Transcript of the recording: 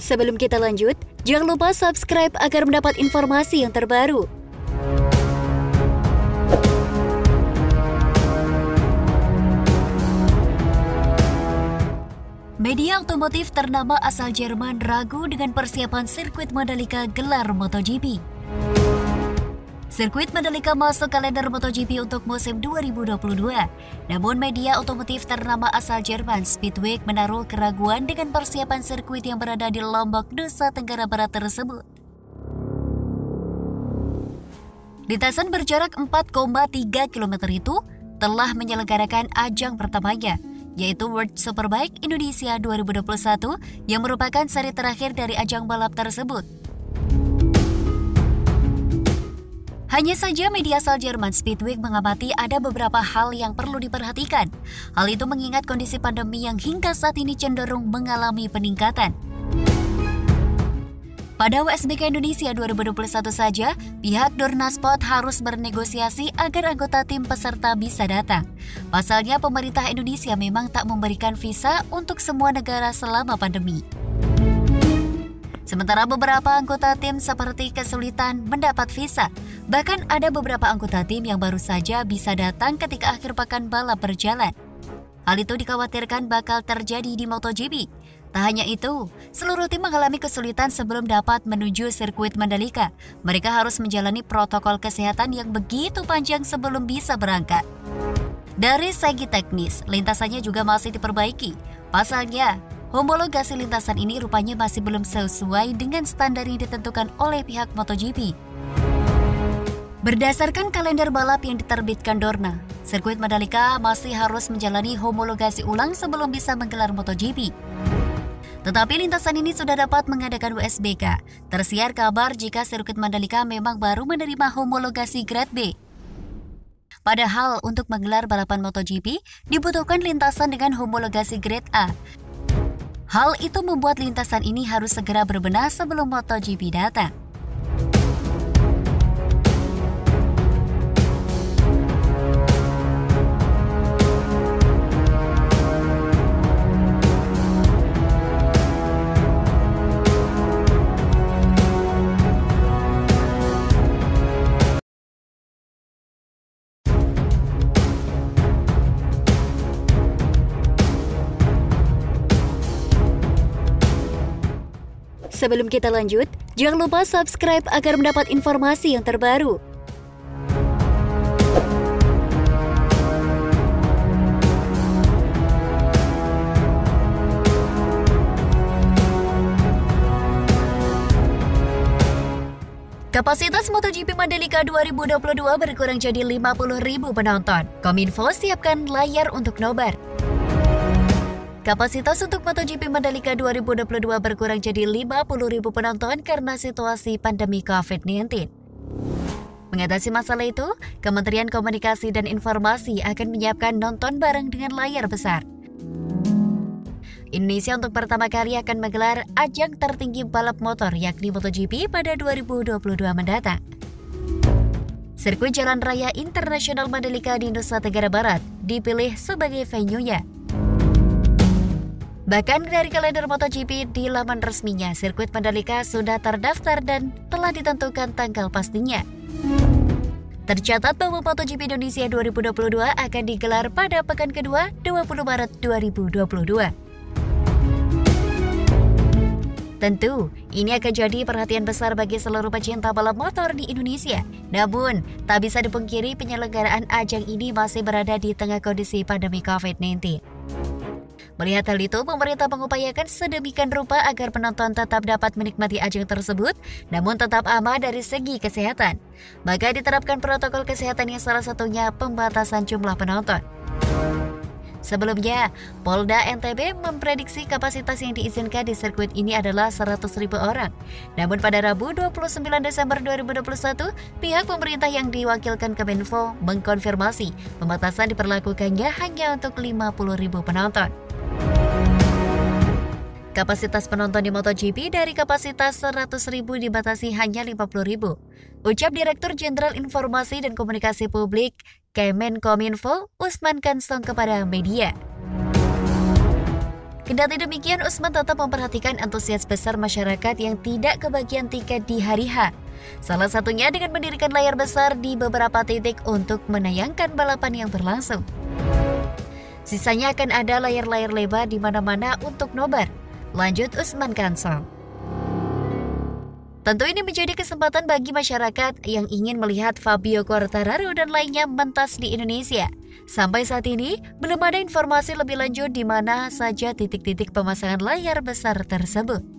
Sebelum kita lanjut, jangan lupa subscribe agar mendapat informasi yang terbaru. Media otomotif ternama asal Jerman ragu dengan persiapan sirkuit Mandalika gelar MotoGP. Sirkuit Mandalika masuk kalender MotoGP untuk musim 2022. Namun media otomotif ternama asal Jerman, Speedweek, menaruh keraguan dengan persiapan sirkuit yang berada di Lombok, Nusa Tenggara Barat tersebut. Lintasan berjarak 4,3 km itu telah menyelenggarakan ajang pertamanya, yaitu World Superbike Indonesia 2021 yang merupakan seri terakhir dari ajang balap tersebut. Hanya saja media asal Jerman, Speedweek, mengamati ada beberapa hal yang perlu diperhatikan. Hal itu mengingat kondisi pandemi yang hingga saat ini cenderung mengalami peningkatan. Pada WSBK Indonesia 2021 saja, pihak Dornasport harus bernegosiasi agar anggota tim peserta bisa datang. Pasalnya, pemerintah Indonesia memang tak memberikan visa untuk semua negara selama pandemi. Sementara beberapa anggota tim seperti kesulitan mendapat visa. Bahkan ada beberapa anggota tim yang baru saja bisa datang ketika akhir pekan balap berjalan. Hal itu dikhawatirkan bakal terjadi di MotoGP. Tak hanya itu, seluruh tim mengalami kesulitan sebelum dapat menuju sirkuit Mandalika. Mereka harus menjalani protokol kesehatan yang begitu panjang sebelum bisa berangkat. Dari segi teknis, lintasannya juga masih diperbaiki. Pasalnya, homologasi lintasan ini rupanya masih belum sesuai dengan standar yang ditentukan oleh pihak MotoGP. Berdasarkan kalender balap yang diterbitkan Dorna, sirkuit Mandalika masih harus menjalani homologasi ulang sebelum bisa menggelar MotoGP. Tetapi lintasan ini sudah dapat mengadakan WSBK. Tersiar kabar jika sirkuit Mandalika memang baru menerima homologasi grade B. Padahal untuk menggelar balapan MotoGP dibutuhkan lintasan dengan homologasi grade A. Hal itu membuat lintasan ini harus segera berbenah sebelum MotoGP datang. Sebelum kita lanjut, jangan lupa subscribe agar mendapat informasi yang terbaru. Kapasitas MotoGP Mandalika 2022 berkurang jadi 50.000 penonton. Kominfo siapkan layar untuk nobar. Kapasitas untuk MotoGP Mandalika 2022 berkurang jadi 50.000 penonton karena situasi pandemi COVID-19. Mengatasi masalah itu, Kementerian Komunikasi dan Informasi akan menyiapkan nonton bareng dengan layar besar. Indonesia untuk pertama kali akan menggelar ajang tertinggi balap motor yakni MotoGP pada 2022 mendatang. Sirkuit Jalan Raya Internasional Mandalika di Nusa Tenggara Barat dipilih sebagai venue-nya. Bahkan dari kalender MotoGP di laman resminya, sirkuit Mandalika sudah terdaftar dan telah ditentukan tanggal pastinya. Tercatat bahwa MotoGP Indonesia 2022 akan digelar pada pekan kedua 20 Maret 2022. Tentu, ini akan jadi perhatian besar bagi seluruh pecinta balap motor di Indonesia. Namun, tak bisa dipungkiri penyelenggaraan ajang ini masih berada di tengah kondisi pandemi COVID-19. Melihat hal itu, pemerintah mengupayakan sedemikian rupa agar penonton tetap dapat menikmati ajang tersebut, namun tetap aman dari segi kesehatan. Maka diterapkan protokol kesehatan yang salah satunya pembatasan jumlah penonton. Sebelumnya, Polda NTB memprediksi kapasitas yang diizinkan di sirkuit ini adalah 100.000 orang. Namun pada Rabu 29 Desember 2021, pihak pemerintah yang diwakilkan Kemenfo mengkonfirmasi pembatasan diperlakukannya hanya untuk 50.000 penonton. Kapasitas penonton di MotoGP dari kapasitas 100.000 dibatasi hanya 50.000. Ucap Direktur Jenderal Informasi dan Komunikasi Publik Kemenkominfo, Usman Kansong kepada media. Kendati demikian, Usman tetap memperhatikan antusias besar masyarakat yang tidak kebagian tiket di hari H. Salah satunya dengan mendirikan layar besar di beberapa titik untuk menayangkan balapan yang berlangsung. Sisanya akan ada layar-layar lebar di mana-mana untuk nobar. Lanjut Usman Kansong. Tentu ini menjadi kesempatan bagi masyarakat yang ingin melihat Fabio Quartararo dan lainnya mentas di Indonesia. Sampai saat ini, belum ada informasi lebih lanjut di mana saja titik-titik pemasangan layar besar tersebut.